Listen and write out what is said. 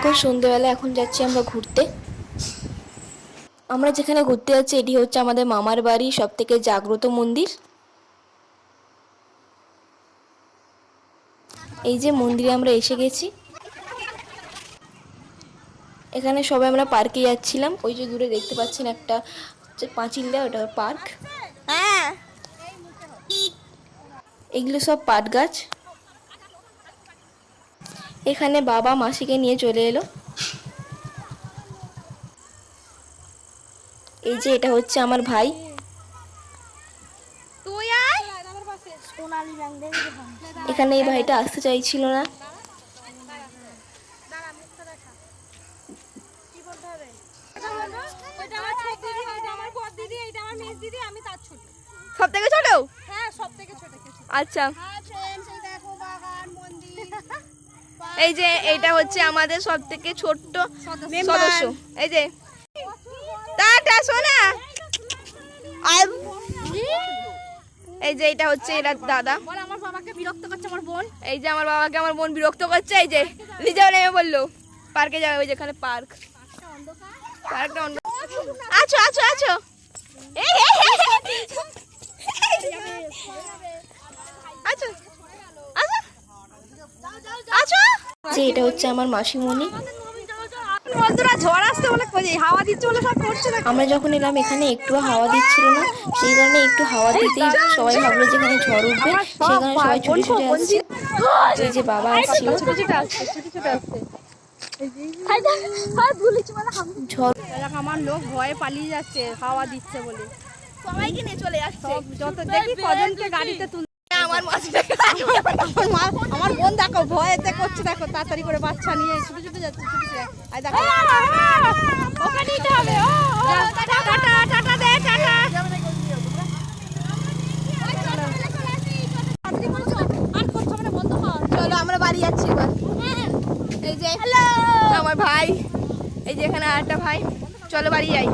এখন সন্ধ্যেবেলা, এখন যাচ্ছি আমরা ঘুরতে। আমরা যেখানে ঘুরতে যাচ্ছি এটি হচ্ছে আমাদের মামার বাড়ি সবথেকে জাগ্রত মন্দির। এই যে মন্দিরে আমরা এসে গেছি। এখানে সবাই আমরা পার্কে যাচ্ছিলাম। ওই যে দূরে দেখতে পাচ্ছেন একটা পাঁচিল দেওয়া, ওটা পার্ক। হ্যাঁ, এগুলো সব পাট গাছ। এখানে বাবা মাসিকে নিয়ে চলে এলো। এই যে এটা হচ্ছে আমার ভাই। তুই আয় সোনালি রং দে। এখানে এই ভাইটা আসতে চাইছিল না। সব থেকে ছোট? হ্যাঁ, সবথেকে ছোট। আচ্ছা, হ্যাঁ ফ্রেন্ডস, এই দেখো বাগান, মন্দির। এই যে এইটা হচ্ছে আমাদের সব থেকে ছোট্ট সদস্য। এই যে টাটা সোনা। এই যে এটা হচ্ছে এরা দাদা। বল আমার বাবাকে বিরক্ত করছে আমার বোন। এই যে আমার বাবাকে আমার বোন বিরক্ত করছে। এই যে নিজেও নেমে বললো পার্কে যাবে। ওই যেখানে পার্ক, পার্কটা অন্য। আছো আছো আছো। এই আছো আছো আছো। যে এটা হচ্ছে আমার মাসিমণি। বন্ধুরা ঝড় আসতে বলে হাওয়া দিচ্ছে বলে সব করছে না। আমরা যখন এলাম এখানে একটু হাওয়া দিচ্ছিল না, সেই কারণে একটু হাওয়া দিতেই সবাই ভাবলো যেখানে ঝড় উঠবে, সেই কারণে সবাই ছুটে ছুটে আসছে। এই যে বাবা আসছিল। ঝড় আমার লোক ভয়ে পালিয়ে যাচ্ছে হাওয়া দিচ্ছে বলে। সবাইকে নিয়ে চলে যাচ্ছে। যত দেখি কজনকে গাড়িতে তুলছে। আমার বোন দেখো ভয়েতে করছে, দেখো তাড়াতাড়ি করে বাচ্চা নিয়ে ছুটে ছুটে যাচ্ছে। আর দেখো ওকে নিতে হবে। টাটা টাটা দে টাটা। চলো আমরা বাড়ি যাচ্ছি এবার। এই যে আমার ভাই, এই যে এখানে আরেকটা ভাই। চলো বাড়ি যাই।